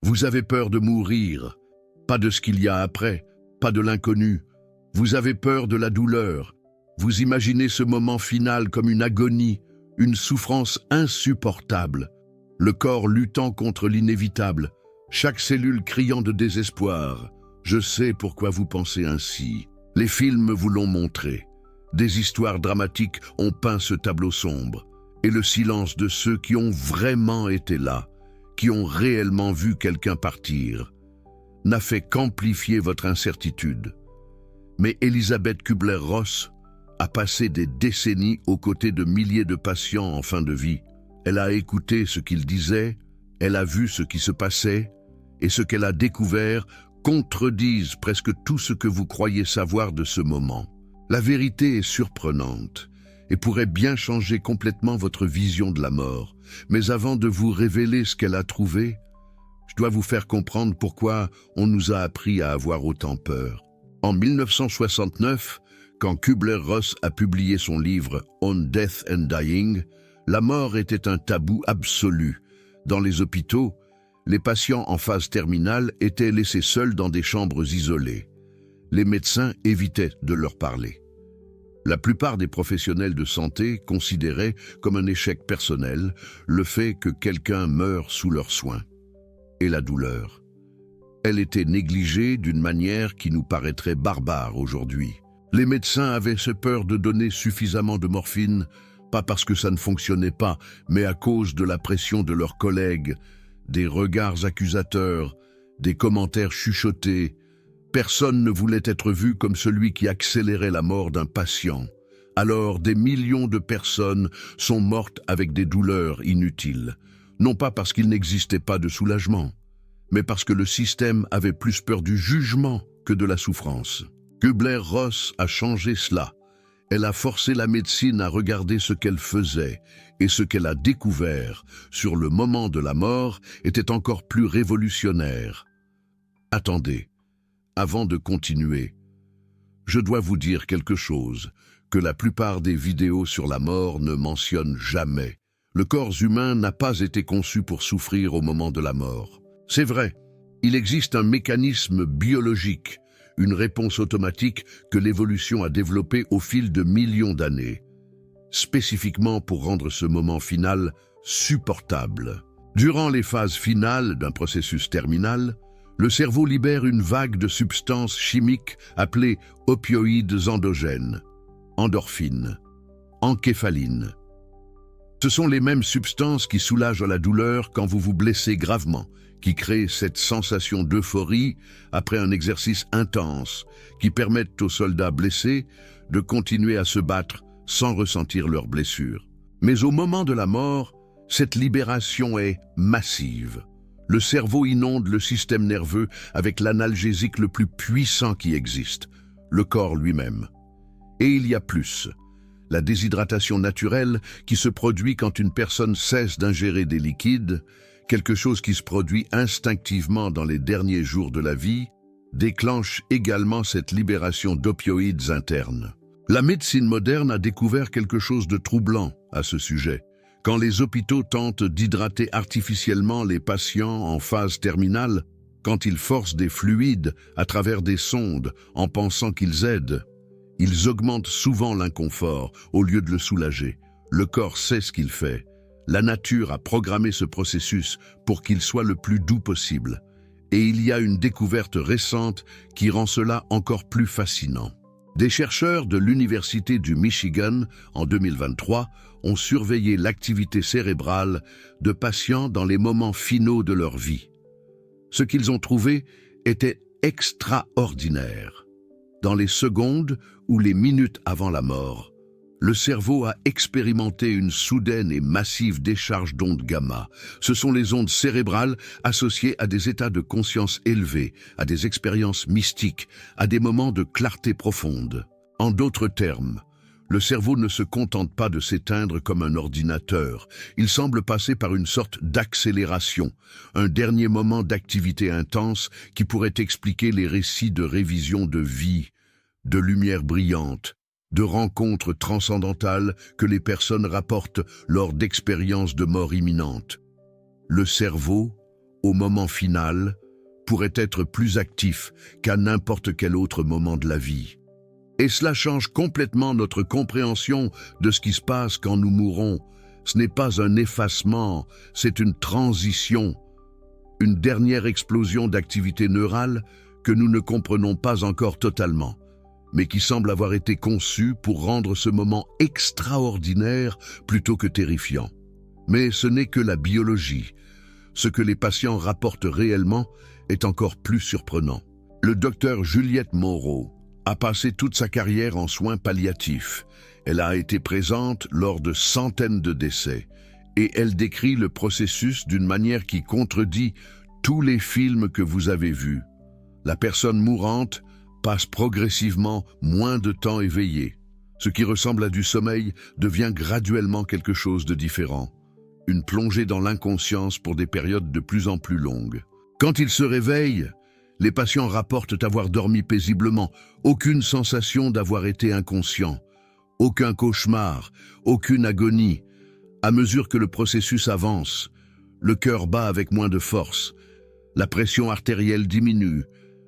Vous avez peur de mourir, pas de ce qu'il y a après, pas de l'inconnu. Vous avez peur de la douleur. Vous imaginez ce moment final comme une agonie, une souffrance insupportable. Le corps luttant contre l'inévitable, chaque cellule criant de désespoir. Je sais pourquoi vous pensez ainsi. Les films vous l'ont montré. Des histoires dramatiques ont peint ce tableau sombre. Et le silence de ceux qui ont vraiment été là, qui ont réellement vu quelqu'un partir, n'a fait qu'amplifier votre incertitude. Mais Elisabeth Kubler-Ross a passé des décennies aux côtés de milliers de patients en fin de vie. Elle a écouté ce qu'ils disaient, elle a vu ce qui se passait, et ce qu'elle a découvert contredisent presque tout ce que vous croyez savoir de ce moment. La vérité est surprenante et pourrait bien changer complètement votre vision de la mort. Mais avant de vous révéler ce qu'elle a trouvé, je dois vous faire comprendre pourquoi on nous a appris à avoir autant peur. En 1969, quand Kubler-Ross a publié son livre « On Death and Dying », la mort était un tabou absolu. Dans les hôpitaux, les patients en phase terminale étaient laissés seuls dans des chambres isolées. Les médecins évitaient de leur parler. La plupart des professionnels de santé considéraient comme un échec personnel le fait que quelqu'un meure sous leurs soins. Et la douleur. Elle était négligée d'une manière qui nous paraîtrait barbare aujourd'hui. Les médecins avaient ce peur de donner suffisamment de morphine, pas parce que ça ne fonctionnait pas, mais à cause de la pression de leurs collègues, des regards accusateurs, des commentaires chuchotés. Personne ne voulait être vu comme celui qui accélérait la mort d'un patient. Alors, des millions de personnes sont mortes avec des douleurs inutiles. Non pas parce qu'il n'existait pas de soulagement, mais parce que le système avait plus peur du jugement que de la souffrance. Kubler-Ross a changé cela. Elle a forcé la médecine à regarder ce qu'elle faisait, et ce qu'elle a découvert sur le moment de la mort était encore plus révolutionnaire. Attendez, avant de continuer, je dois vous dire quelque chose que la plupart des vidéos sur la mort ne mentionnent jamais. Le corps humain n'a pas été conçu pour souffrir au moment de la mort. C'est vrai, il existe un mécanisme biologique, une réponse automatique que l'évolution a développée au fil de millions d'années, spécifiquement pour rendre ce moment final supportable. Durant les phases finales d'un processus terminal, le cerveau libère une vague de substances chimiques appelées opioïdes endogènes, endorphines, encéphaline. Ce sont les mêmes substances qui soulagent la douleur quand vous vous blessez gravement, qui créent cette sensation d'euphorie après un exercice intense, qui permettent aux soldats blessés de continuer à se battre sans ressentir leurs blessures. Mais au moment de la mort, cette libération est massive. Le cerveau inonde le système nerveux avec l'analgésique le plus puissant qui existe, le corps lui-même. Et il y a plus. La déshydratation naturelle qui se produit quand une personne cesse d'ingérer des liquides, quelque chose qui se produit instinctivement dans les derniers jours de la vie, déclenche également cette libération d'opioïdes internes. La médecine moderne a découvert quelque chose de troublant à ce sujet. Quand les hôpitaux tentent d'hydrater artificiellement les patients en phase terminale, quand ils forcent des fluides à travers des sondes en pensant qu'ils aident, ils augmentent souvent l'inconfort au lieu de le soulager. Le corps sait ce qu'il fait. La nature a programmé ce processus pour qu'il soit le plus doux possible. Et il y a une découverte récente qui rend cela encore plus fascinant. Des chercheurs de l'Université du Michigan, en 2023, ont surveillé l'activité cérébrale de patients dans les moments finaux de leur vie. Ce qu'ils ont trouvé était extraordinaire. Dans les secondes ou les minutes avant la mort, le cerveau a expérimenté une soudaine et massive décharge d'ondes gamma. Ce sont les ondes cérébrales associées à des états de conscience élevés, à des expériences mystiques, à des moments de clarté profonde. En d'autres termes, le cerveau ne se contente pas de s'éteindre comme un ordinateur. Il semble passer par une sorte d'accélération, un dernier moment d'activité intense qui pourrait expliquer les récits de révision de vie, de lumière brillante, de rencontres transcendantales que les personnes rapportent lors d'expériences de mort imminente. Le cerveau, au moment final, pourrait être plus actif qu'à n'importe quel autre moment de la vie. Et cela change complètement notre compréhension de ce qui se passe quand nous mourons. Ce n'est pas un effacement, c'est une transition, une dernière explosion d'activité neurale que nous ne comprenons pas encore totalement, mais qui semble avoir été conçue pour rendre ce moment extraordinaire plutôt que terrifiant. Mais ce n'est que la biologie. Ce que les patients rapportent réellement est encore plus surprenant. Le docteur Juliette Moreau a passé toute sa carrière en soins palliatifs. Elle a été présente lors de centaines de décès et elle décrit le processus d'une manière qui contredit tous les films que vous avez vus. La personne mourante passe progressivement moins de temps éveillée. Ce qui ressemble à du sommeil devient graduellement quelque chose de différent. Une plongée dans l'inconscience pour des périodes de plus en plus longues. Quand ils se réveillent, les patients rapportent avoir dormi paisiblement, aucune sensation d'avoir été inconscient, aucun cauchemar, aucune agonie. À mesure que le processus avance, le cœur bat avec moins de force, la pression artérielle diminue,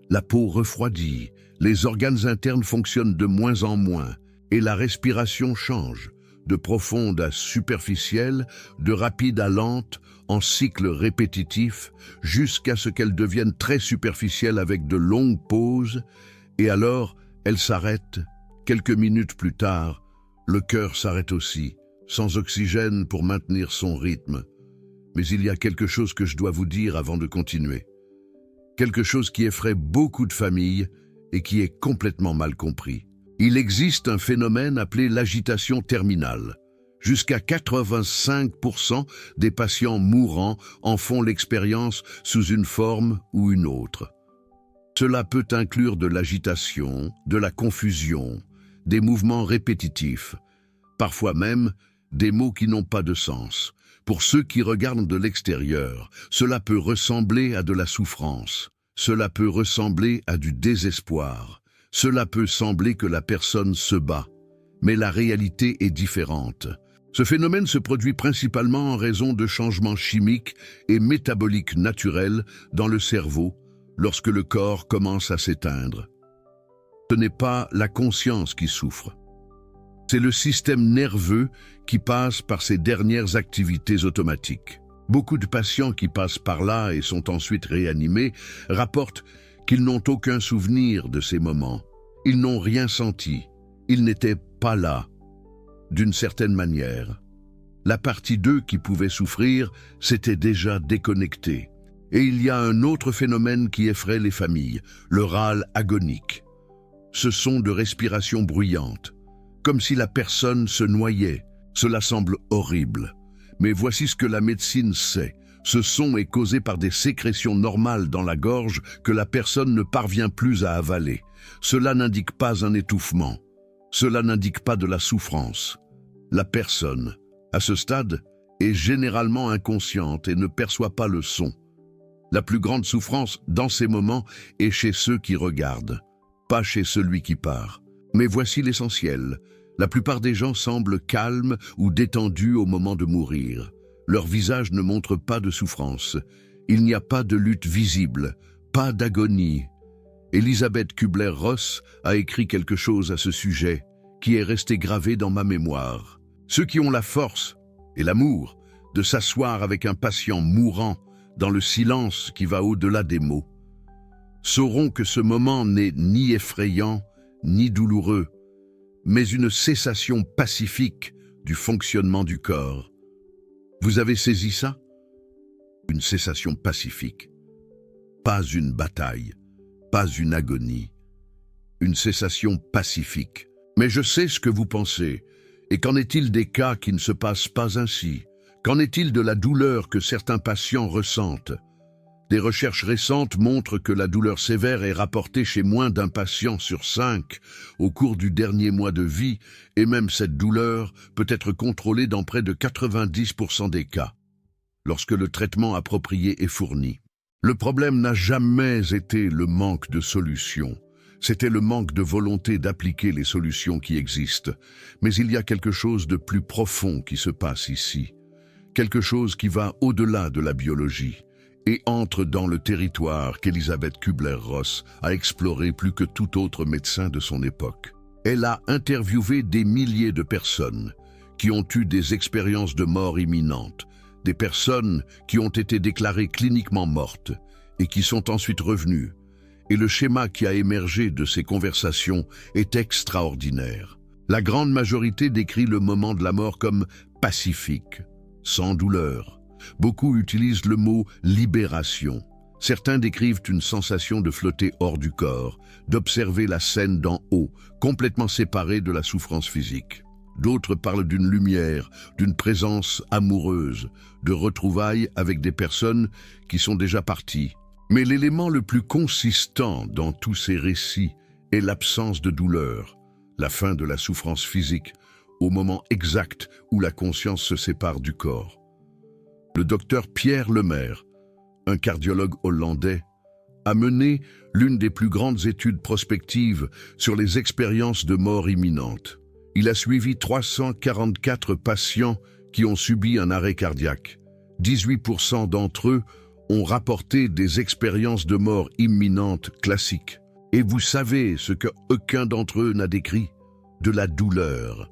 la peau refroidit, les organes internes fonctionnent de moins en moins et la respiration change, de profonde à superficielle, de rapide à lente, en cycles répétitifs, jusqu'à ce qu'elle devienne très superficielle avec de longues pauses, et alors elle s'arrête. Quelques minutes plus tard, le cœur s'arrête aussi, sans oxygène pour maintenir son rythme. Mais il y a quelque chose que je dois vous dire avant de continuer. Quelque chose qui effraie beaucoup de familles et qui est complètement mal compris. Il existe un phénomène appelé l'agitation terminale. Jusqu'à 85% des patients mourants en font l'expérience sous une forme ou une autre. Cela peut inclure de l'agitation, de la confusion, des mouvements répétitifs, parfois même des mots qui n'ont pas de sens. Pour ceux qui regardent de l'extérieur, cela peut ressembler à de la souffrance, cela peut ressembler à du désespoir, cela peut sembler que la personne se bat, mais la réalité est différente. Ce phénomène se produit principalement en raison de changements chimiques et métaboliques naturels dans le cerveau lorsque le corps commence à s'éteindre. Ce n'est pas la conscience qui souffre. C'est le système nerveux qui passe par ces dernières activités automatiques. Beaucoup de patients qui passent par là et sont ensuite réanimés rapportent qu'ils n'ont aucun souvenir de ces moments. Ils n'ont rien senti. Ils n'étaient pas là. D'une certaine manière, la partie d'eux qui pouvait souffrir s'était déjà déconnectée. Et il y a un autre phénomène qui effraie les familles, le râle agonique. Ce son de respiration bruyante, comme si la personne se noyait. Cela semble horrible. Mais voici ce que la médecine sait. Ce son est causé par des sécrétions normales dans la gorge que la personne ne parvient plus à avaler. Cela n'indique pas un étouffement. Cela n'indique pas de la souffrance. La personne, à ce stade, est généralement inconsciente et ne perçoit pas le son. La plus grande souffrance, dans ces moments, est chez ceux qui regardent, pas chez celui qui part. Mais voici l'essentiel. La plupart des gens semblent calmes ou détendus au moment de mourir. Leur visage ne montre pas de souffrance. Il n'y a pas de lutte visible, pas d'agonie. Elisabeth Kubler-Ross a écrit quelque chose à ce sujet qui est resté gravé dans ma mémoire. Ceux qui ont la force et l'amour de s'asseoir avec un patient mourant dans le silence qui va au-delà des mots sauront que ce moment n'est ni effrayant ni douloureux, mais une cessation pacifique du fonctionnement du corps. Vous avez saisi ça? Une cessation pacifique. Pas une bataille, pas une agonie. Une cessation pacifique. Mais je sais ce que vous pensez. Et qu'en est-il des cas qui ne se passent pas ainsi? Qu'en est-il de la douleur que certains patients ressentent? Des recherches récentes montrent que la douleur sévère est rapportée chez moins d'un patient sur 5 au cours du dernier mois de vie, et même cette douleur peut être contrôlée dans près de 90% des cas, lorsque le traitement approprié est fourni. Le problème n'a jamais été le manque de solutions. C'était le manque de volonté d'appliquer les solutions qui existent. Mais il y a quelque chose de plus profond qui se passe ici. Quelque chose qui va au-delà de la biologie. et entre dans le territoire qu'Elisabeth Kubler-Ross a exploré plus que tout autre médecin de son époque. Elle a interviewé des milliers de personnes qui ont eu des expériences de mort imminente, des personnes qui ont été déclarées cliniquement mortes et qui sont ensuite revenues. Et le schéma qui a émergé de ces conversations est extraordinaire. La grande majorité décrit le moment de la mort comme pacifique, sans douleur. Beaucoup utilisent le mot « libération ». Certains décrivent une sensation de flotter hors du corps, d'observer la scène d'en haut, complètement séparée de la souffrance physique. D'autres parlent d'une lumière, d'une présence amoureuse, de retrouvailles avec des personnes qui sont déjà parties. Mais l'élément le plus consistant dans tous ces récits est l'absence de douleur, la fin de la souffrance physique, au moment exact où la conscience se sépare du corps. Le docteur Pierre Lemaire, un cardiologue hollandais, a mené l'une des plus grandes études prospectives sur les expériences de mort imminente. Il a suivi 344 patients qui ont subi un arrêt cardiaque. 18% d'entre eux ont rapporté des expériences de mort imminente classiques. Et vous savez ce qu'aucun d'entre eux n'a décrit? De la douleur.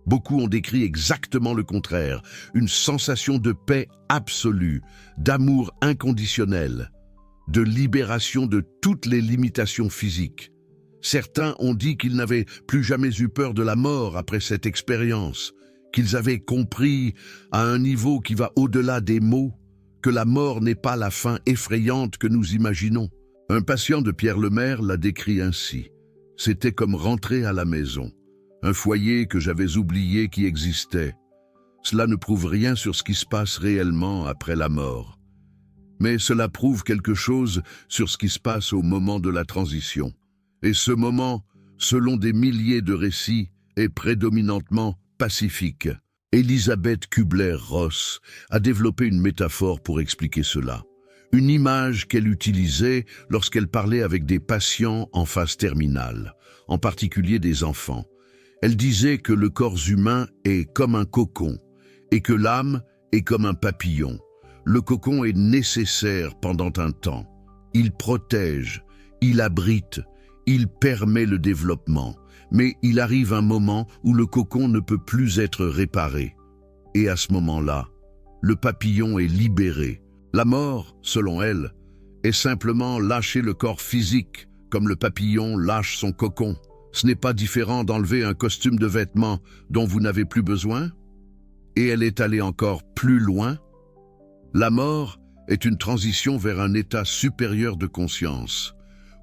Beaucoup ont décrit exactement le contraire, une sensation de paix absolue, d'amour inconditionnel, de libération de toutes les limitations physiques. Certains ont dit qu'ils n'avaient plus jamais eu peur de la mort après cette expérience, qu'ils avaient compris à un niveau qui va au-delà des mots, que la mort n'est pas la fin effrayante que nous imaginons. Un patient de Pierre Lemaire l'a décrit ainsi. C'était comme rentrer à la maison. Un foyer que j'avais oublié qui existait. Cela ne prouve rien sur ce qui se passe réellement après la mort. Mais cela prouve quelque chose sur ce qui se passe au moment de la transition. Et ce moment, selon des milliers de récits, est prédominantement pacifique. Elisabeth Kubler-Ross a développé une métaphore pour expliquer cela. Une image qu'elle utilisait lorsqu'elle parlait avec des patients en phase terminale, en particulier des enfants. Elle disait que le corps humain est comme un cocon et que l'âme est comme un papillon. Le cocon est nécessaire pendant un temps. Il protège, il abrite, il permet le développement. Mais il arrive un moment où le cocon ne peut plus être réparé. Et à ce moment-là, le papillon est libéré. La mort, selon elle, est simplement lâcher le corps physique, comme le papillon lâche son cocon. Ce n'est pas différent d'enlever un costume de vêtements dont vous n'avez plus besoin. Et elle est allée encore plus loin. La mort est une transition vers un état supérieur de conscience,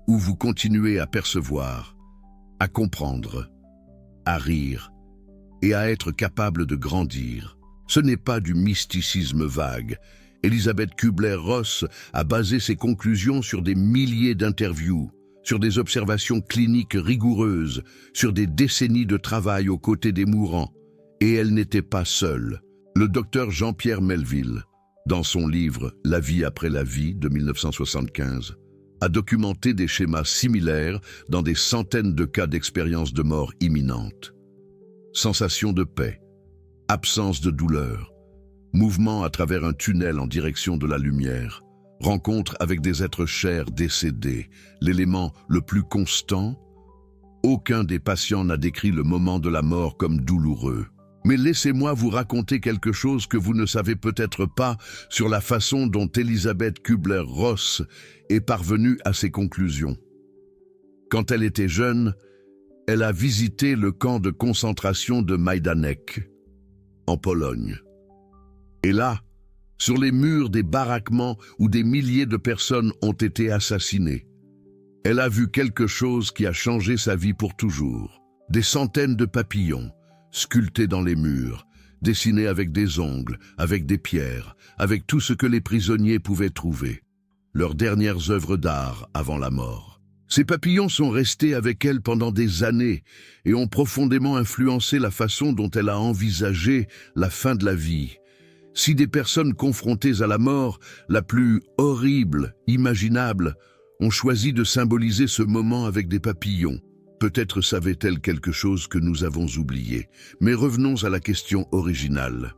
où vous continuez à percevoir, à comprendre, à rire et à être capable de grandir. Ce n'est pas du mysticisme vague. Elisabeth Kubler-Ross a basé ses conclusions sur des milliers d'interviews, sur des observations cliniques rigoureuses, sur des décennies de travail aux côtés des mourants. Et elle n'était pas seule. Le docteur Jean-Pierre Melville, dans son livre « La vie après la vie » de 1975, a documenté des schémas similaires dans des centaines de cas d'expériences de mort imminente. Sensation de paix, absence de douleur, mouvement à travers un tunnel en direction de la lumière, rencontre avec des êtres chers décédés, l'élément le plus constant. Aucun des patients n'a décrit le moment de la mort comme douloureux. Mais laissez-moi vous raconter quelque chose que vous ne savez peut-être pas sur la façon dont Elisabeth Kubler-Ross est parvenue à ses conclusions. Quand elle était jeune, elle a visité le camp de concentration de Majdanek, en Pologne. Et là, sur les murs des baraquements où des milliers de personnes ont été assassinées, elle a vu quelque chose qui a changé sa vie pour toujours. Des centaines de papillons, sculptés dans les murs, dessinés avec des ongles, avec des pierres, avec tout ce que les prisonniers pouvaient trouver. Leurs dernières œuvres d'art avant la mort. Ces papillons sont restés avec elle pendant des années et ont profondément influencé la façon dont elle a envisagé la fin de la vie. Si des personnes confrontées à la mort, la plus horrible, imaginable, ont choisi de symboliser ce moment avec des papillons, peut-être savait-elle quelque chose que nous avons oublié. Mais revenons à la question originale.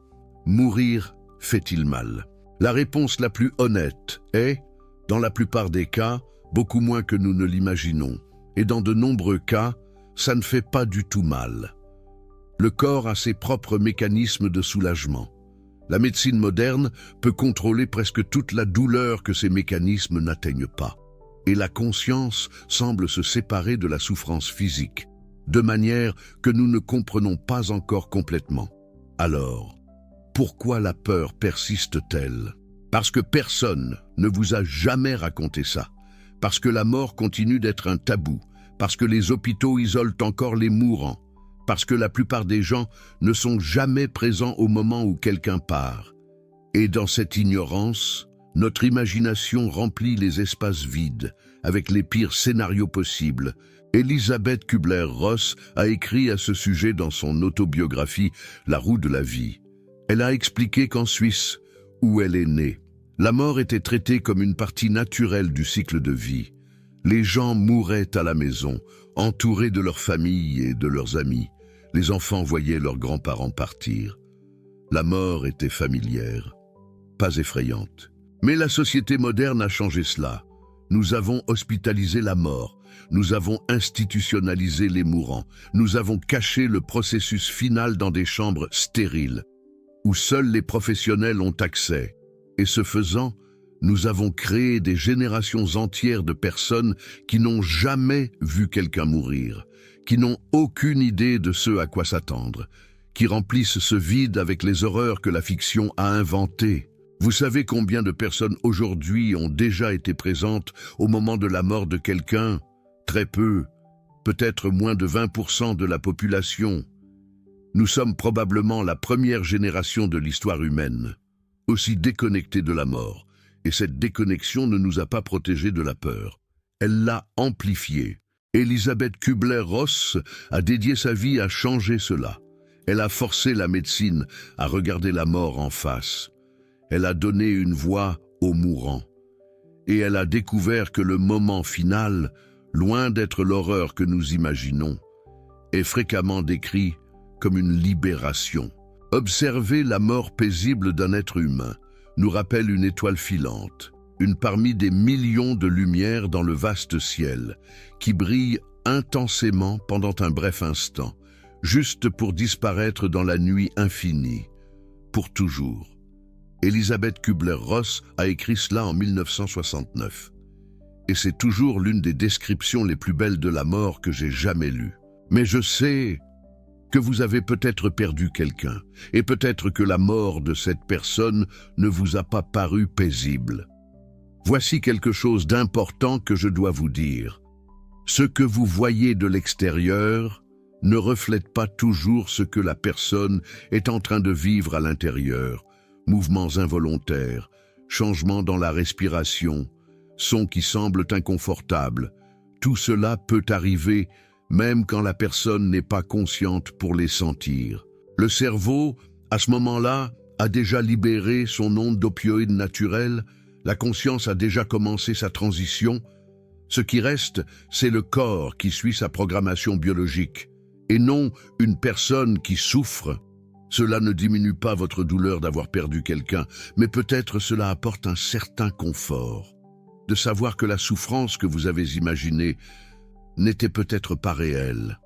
Mourir fait-il mal? La réponse la plus honnête est, dans la plupart des cas, beaucoup moins que nous ne l'imaginons. Et dans de nombreux cas, ça ne fait pas du tout mal. Le corps a ses propres mécanismes de soulagement. La médecine moderne peut contrôler presque toute la douleur que ces mécanismes n'atteignent pas. Et la conscience semble se séparer de la souffrance physique, de manière que nous ne comprenons pas encore complètement. Alors, pourquoi la peur persiste-t-elle? Parce que personne ne vous a jamais raconté ça. Parce que la mort continue d'être un tabou. Parce que les hôpitaux isolent encore les mourants. Parce que la plupart des gens ne sont jamais présents au moment où quelqu'un part. Et dans cette ignorance, notre imagination remplit les espaces vides, avec les pires scénarios possibles. Elisabeth Kubler-Ross a écrit à ce sujet dans son autobiographie « La roue de la vie ». Elle a expliqué qu'en Suisse, où elle est née, la mort était traitée comme une partie naturelle du cycle de vie. Les gens mouraient à la maison, entourés de leur famille et de leurs amis. Les enfants voyaient leurs grands-parents partir. La mort était familière, pas effrayante. Mais la société moderne a changé cela. Nous avons hospitalisé la mort, nous avons institutionnalisé les mourants, nous avons caché le processus final dans des chambres stériles, où seuls les professionnels ont accès. Et ce faisant, nous avons créé des générations entières de personnes qui n'ont jamais vu quelqu'un mourir, qui n'ont aucune idée de ce à quoi s'attendre, qui remplissent ce vide avec les horreurs que la fiction a inventées. Vous savez combien de personnes aujourd'hui ont déjà été présentes au moment de la mort de quelqu'un? Très peu, peut-être moins de 20% de la population. Nous sommes probablement la première génération de l'histoire humaine, aussi déconnectée de la mort, et cette déconnexion ne nous a pas protégés de la peur. Elle l'a amplifiée. Elisabeth Kubler-Ross a dédié sa vie à changer cela. Elle a forcé la médecine à regarder la mort en face. Elle a donné une voix aux mourants. Et elle a découvert que le moment final, loin d'être l'horreur que nous imaginons, est fréquemment décrit comme une libération. Observer la mort paisible d'un être humain nous rappelle une étoile filante, une parmi des millions de lumières dans le vaste ciel, qui brille intensément pendant un bref instant, juste pour disparaître dans la nuit infinie, pour toujours. Elisabeth Kubler-Ross a écrit cela en 1969. Et c'est toujours l'une des descriptions les plus belles de la mort que j'ai jamais lues. Mais je sais que vous avez peut-être perdu quelqu'un, et peut-être que la mort de cette personne ne vous a pas paru paisible. Voici quelque chose d'important que je dois vous dire. Ce que vous voyez de l'extérieur ne reflète pas toujours ce que la personne est en train de vivre à l'intérieur. Mouvements involontaires, changements dans la respiration, sons qui semblent inconfortables. Tout cela peut arriver même quand la personne n'est pas consciente pour les sentir. Le cerveau, à ce moment-là, a déjà libéré son onde d'opioïdes naturelle, la conscience a déjà commencé sa transition. Ce qui reste, c'est le corps qui suit sa programmation biologique, et non une personne qui souffre. Cela ne diminue pas votre douleur d'avoir perdu quelqu'un, mais peut-être cela apporte un certain confort, de savoir que la souffrance que vous avez imaginée n'était peut-être pas réelle.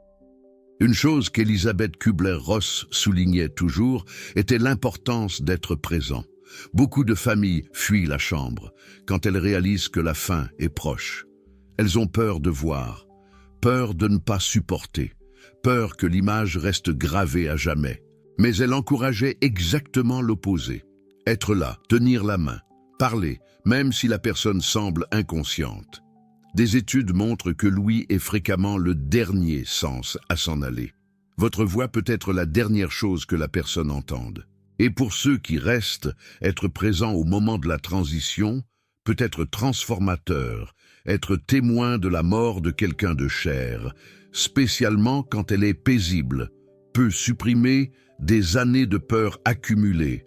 Une chose qu'Elisabeth Kubler-Ross soulignait toujours était l'importance d'être présent. Beaucoup de familles fuient la chambre quand elles réalisent que la fin est proche. Elles ont peur de voir, peur de ne pas supporter, peur que l'image reste gravée à jamais. Mais elle encourageait exactement l'opposé. Être là, tenir la main, parler, même si la personne semble inconsciente. Des études montrent que l'ouïe est fréquemment le dernier sens à s'en aller. Votre voix peut être la dernière chose que la personne entende. Et pour ceux qui restent, être présent au moment de la transition peut être transformateur, être témoin de la mort de quelqu'un de cher, spécialement quand elle est paisible, peut supprimer des années de peur accumulées.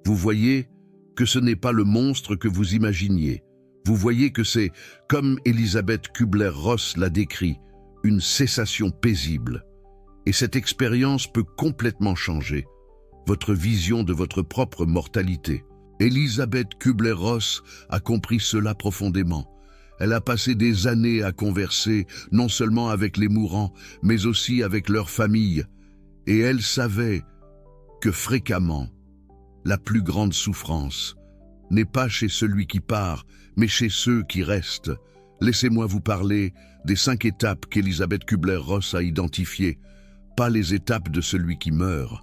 Vous voyez que ce n'est pas le monstre que vous imaginiez. Vous voyez que c'est, comme Elisabeth Kubler-Ross l'a décrit, une cessation paisible. Et cette expérience peut complètement changer votre vision de votre propre mortalité, Elisabeth Kubler-Ross a compris cela profondément. Elle a passé des années à converser, non seulement avec les mourants, mais aussi avec leurs familles. Et elle savait que fréquemment, la plus grande souffrance n'est pas chez celui qui part, mais chez ceux qui restent. Laissez-moi vous parler des 5 étapes qu'Elisabeth Kubler-Ross a identifiées. Pas les étapes de celui qui meurt,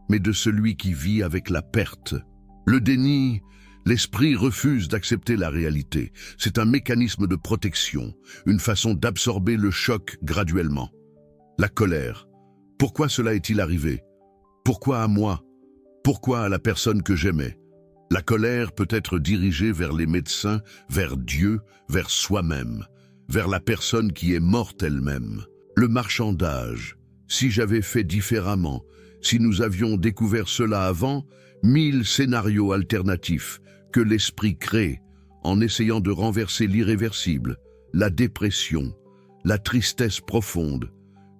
mais de celui qui vit avec la perte. Le déni, l'esprit refuse d'accepter la réalité. C'est un mécanisme de protection, une façon d'absorber le choc graduellement. La colère. Pourquoi cela est-il arrivé? Pourquoi à moi? Pourquoi à la personne que j'aimais? La colère peut être dirigée vers les médecins, vers Dieu, vers soi-même, vers la personne qui est morte elle-même. Le marchandage. Si j'avais fait différemment, si nous avions découvert cela avant, 1000 scénarios alternatifs que l'esprit crée en essayant de renverser l'irréversible, la dépression, la tristesse profonde.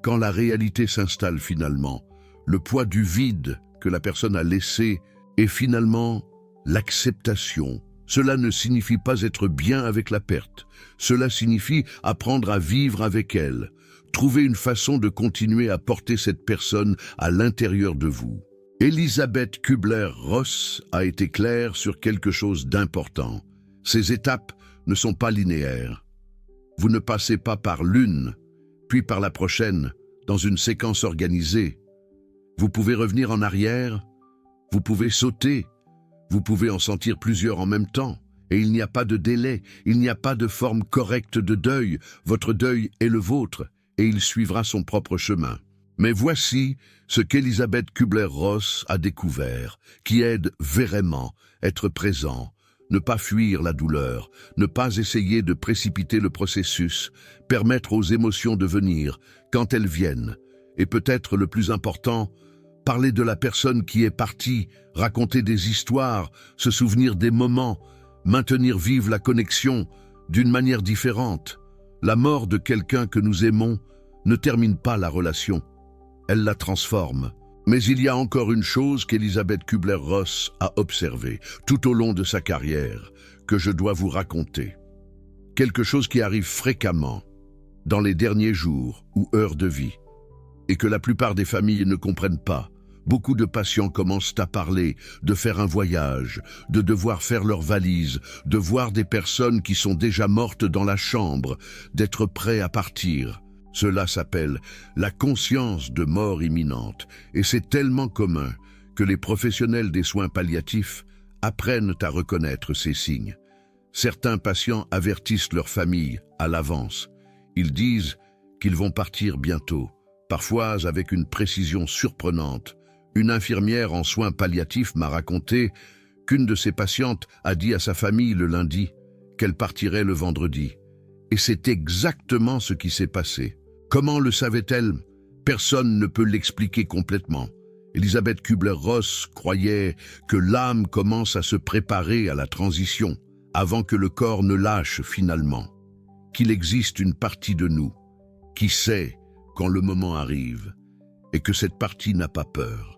Quand la réalité s'installe finalement, le poids du vide que la personne a laissé est finalement l'acceptation. Cela ne signifie pas être bien avec la perte. Cela signifie apprendre à vivre avec elle, trouver une façon de continuer à porter cette personne à l'intérieur de vous. Elisabeth Kubler-Ross a été claire sur quelque chose d'important. Ces étapes ne sont pas linéaires. Vous ne passez pas par l'une, puis par la prochaine, dans une séquence organisée. Vous pouvez revenir en arrière, vous pouvez sauter, vous pouvez en sentir plusieurs en même temps. Et il n'y a pas de délai, il n'y a pas de forme correcte de deuil. Votre deuil est le vôtre, et il suivra son propre chemin. Mais voici ce qu'Elisabeth Kubler-Ross a découvert, qui aide vraiment être présent, ne pas fuir la douleur, ne pas essayer de précipiter le processus, permettre aux émotions de venir quand elles viennent. Et peut-être le plus important, parler de la personne qui est partie, raconter des histoires, se souvenir des moments, maintenir vive la connexion d'une manière différente. La mort de quelqu'un que nous aimons ne termine pas la relation. Elle la transforme. Mais il y a encore une chose qu'Elisabeth Kubler-Ross a observée tout au long de sa carrière, que je dois vous raconter. Quelque chose qui arrive fréquemment, dans les derniers jours ou heures de vie, et que la plupart des familles ne comprennent pas. Beaucoup de patients commencent à parler de faire un voyage, de devoir faire leur valise, de voir des personnes qui sont déjà mortes dans la chambre, d'être prêts à partir. Cela s'appelle la conscience de mort imminente, et c'est tellement commun que les professionnels des soins palliatifs apprennent à reconnaître ces signes. Certains patients avertissent leur famille à l'avance. Ils disent qu'ils vont partir bientôt, parfois avec une précision surprenante. Une infirmière en soins palliatifs m'a raconté qu'une de ses patientes a dit à sa famille le lundi qu'elle partirait le vendredi. Et c'est exactement ce qui s'est passé. Comment le savait-elle? Personne ne peut l'expliquer complètement. Elisabeth Kubler-Ross croyait que l'âme commence à se préparer à la transition, avant que le corps ne lâche finalement. Qu'il existe une partie de nous qui sait quand le moment arrive, et que cette partie n'a pas peur.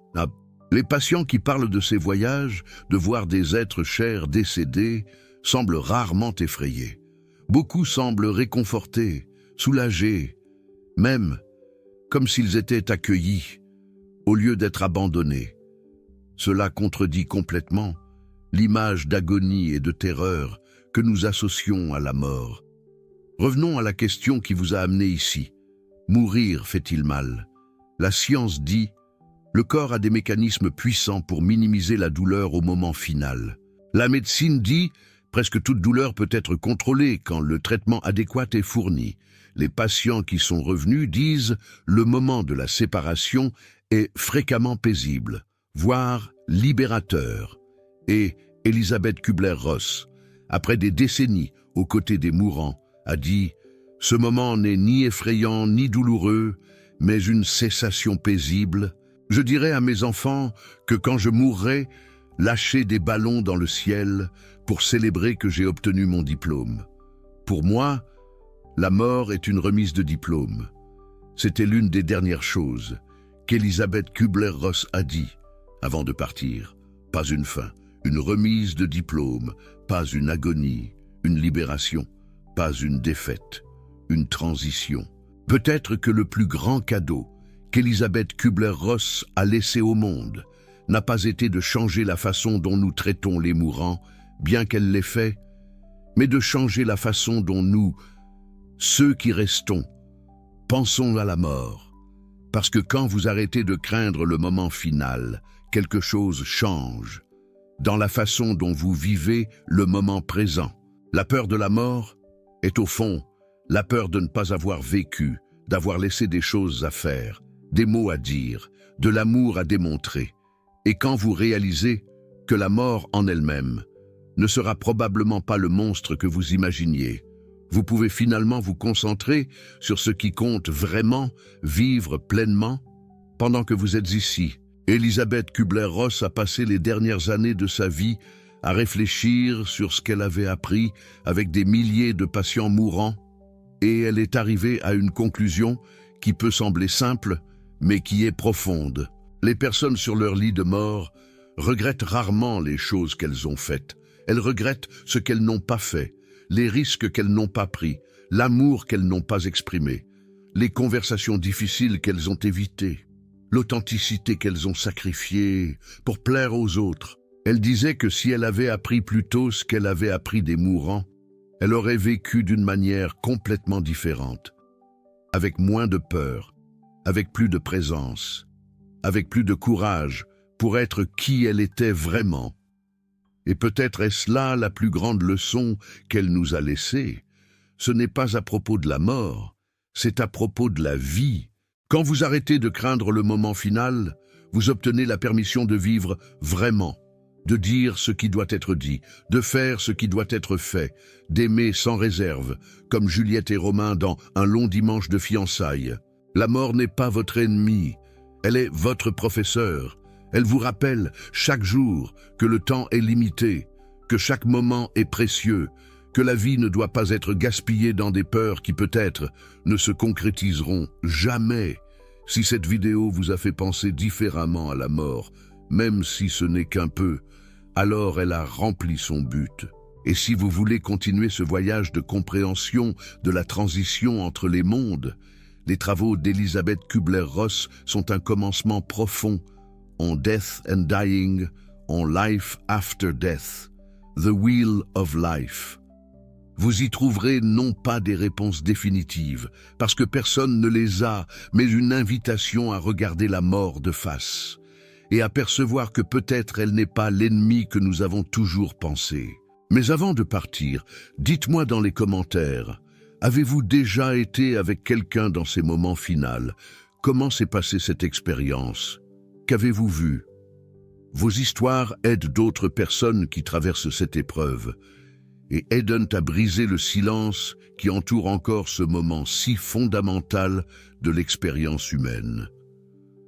Les patients qui parlent de ces voyages, de voir des êtres chers décédés, semblent rarement effrayés. Beaucoup semblent réconfortés, soulagés, même comme s'ils étaient accueillis, au lieu d'être abandonnés. Cela contredit complètement l'image d'agonie et de terreur que nous associons à la mort. Revenons à la question qui vous a amené ici. Mourir fait-il mal? La science dit: le corps a des mécanismes puissants pour minimiser la douleur au moment final. La médecine dit: presque toute douleur peut être contrôlée quand le traitement adéquat est fourni. Les patients qui sont revenus disent: le moment de la séparation est fréquemment paisible, voire libérateur. Et Elisabeth Kubler-Ross, après des décennies aux côtés des mourants, a dit: ce moment n'est ni effrayant ni douloureux, mais une cessation paisible. Je dirais à mes enfants que quand je mourrai, lâchez des ballons dans le ciel pour célébrer que j'ai obtenu mon diplôme. Pour moi, la mort est une remise de diplôme. C'était l'une des dernières choses qu'Elisabeth Kubler-Ross a dit avant de partir. Pas une fin, Une remise de diplôme, pas une agonie, une libération, pas une défaite, une transition. Peut-être que le plus grand cadeau qu'Elisabeth Kubler-Ross a laissé au monde n'a pas été de changer la façon dont nous traitons les mourants, bien qu'elle l'ait fait, mais de changer la façon dont nous, ceux qui restons, pensons à la mort. Parce que quand vous arrêtez de craindre le moment final, quelque chose change dans la façon dont vous vivez le moment présent. La peur de la mort est au fond la peur de ne pas avoir vécu, d'avoir laissé des choses à faire, des mots à dire, de l'amour à démontrer. Et quand vous réalisez que la mort en elle-même ne sera probablement pas le monstre que vous imaginiez, vous pouvez finalement vous concentrer sur ce qui compte vraiment, vivre pleinement, pendant que vous êtes ici. Elisabeth Kubler-Ross a passé les dernières années de sa vie à réfléchir sur ce qu'elle avait appris avec des milliers de patients mourants, et elle est arrivée à une conclusion qui peut sembler simple, mais qui est profonde. Les personnes sur leur lit de mort regrettent rarement les choses qu'elles ont faites. Elles regrettent ce qu'elles n'ont pas fait, les risques qu'elles n'ont pas pris, l'amour qu'elles n'ont pas exprimé, les conversations difficiles qu'elles ont évitées, l'authenticité qu'elles ont sacrifiée pour plaire aux autres. Elle disait que si elle avait appris plus tôt ce qu'elle avait appris des mourants, elle aurait vécu d'une manière complètement différente, avec moins de peur, avec plus de présence, avec plus de courage pour être qui elle était vraiment. Et peut-être est-ce là la plus grande leçon qu'elle nous a laissée. Ce n'est pas à propos de la mort, c'est à propos de la vie. Quand vous arrêtez de craindre le moment final, vous obtenez la permission de vivre vraiment, de dire ce qui doit être dit, de faire ce qui doit être fait, d'aimer sans réserve, comme Juliette et Romain dans Un long dimanche de fiançailles. La mort n'est pas votre ennemi, elle est votre professeur. Elle vous rappelle chaque jour que le temps est limité, que chaque moment est précieux, que la vie ne doit pas être gaspillée dans des peurs qui peut-être ne se concrétiseront jamais. Si cette vidéo vous a fait penser différemment à la mort, même si ce n'est qu'un peu, alors elle a rempli son but. Et si vous voulez continuer ce voyage de compréhension de la transition entre les mondes, les travaux d'Elisabeth Kubler-Ross sont un commencement profond on Death and Dying, on Life After Death, The Wheel of Life. Vous y trouverez non pas des réponses définitives, parce que personne ne les a, mais une invitation à regarder la mort de face, et à percevoir que peut-être elle n'est pas l'ennemi que nous avons toujours pensé. Mais avant de partir, dites-moi dans les commentaires, avez-vous déjà été avec quelqu'un dans ces moments finals? Comment s'est passée cette expérience? Qu'avez-vous vu? Vos histoires aident d'autres personnes qui traversent cette épreuve et aident à briser le silence qui entoure encore ce moment si fondamental de l'expérience humaine.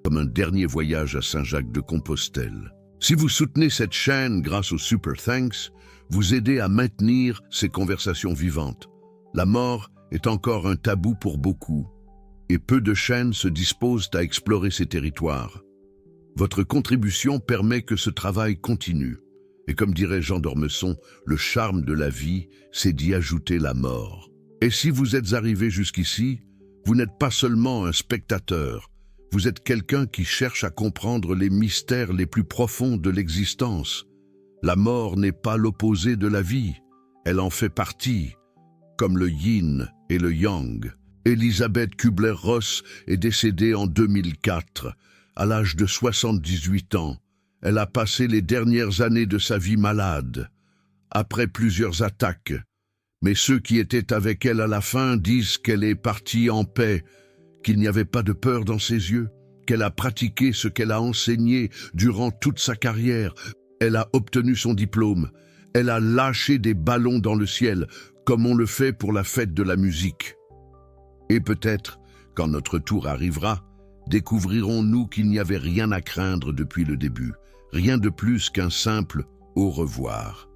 Comme un dernier voyage à Saint-Jacques-de-Compostelle. Si vous soutenez cette chaîne grâce au Super Thanks, vous aidez à maintenir ces conversations vivantes. La mort est encore un tabou pour beaucoup, et peu de chaînes se disposent à explorer ces territoires. Votre contribution permet que ce travail continue. Et comme dirait Jean d'Ormesson, le charme de la vie, c'est d'y ajouter la mort. Et si vous êtes arrivé jusqu'ici, vous n'êtes pas seulement un spectateur, vous êtes quelqu'un qui cherche à comprendre les mystères les plus profonds de l'existence. La mort n'est pas l'opposé de la vie, elle en fait partie, comme le yin et le yang. Elisabeth Kubler-Ross est décédée en 2004, à l'âge de 78 ans. Elle a passé les dernières années de sa vie malade, après plusieurs attaques. Mais ceux qui étaient avec elle à la fin disent qu'elle est partie en paix, qu'il n'y avait pas de peur dans ses yeux, qu'elle a pratiqué ce qu'elle a enseigné durant toute sa carrière. Elle a obtenu son diplôme. Elle a lâché des ballons dans le ciel, comme on le fait pour la fête de la musique. Et peut-être, quand notre tour arrivera, découvrirons-nous qu'il n'y avait rien à craindre depuis le début, rien de plus qu'un simple « au revoir ».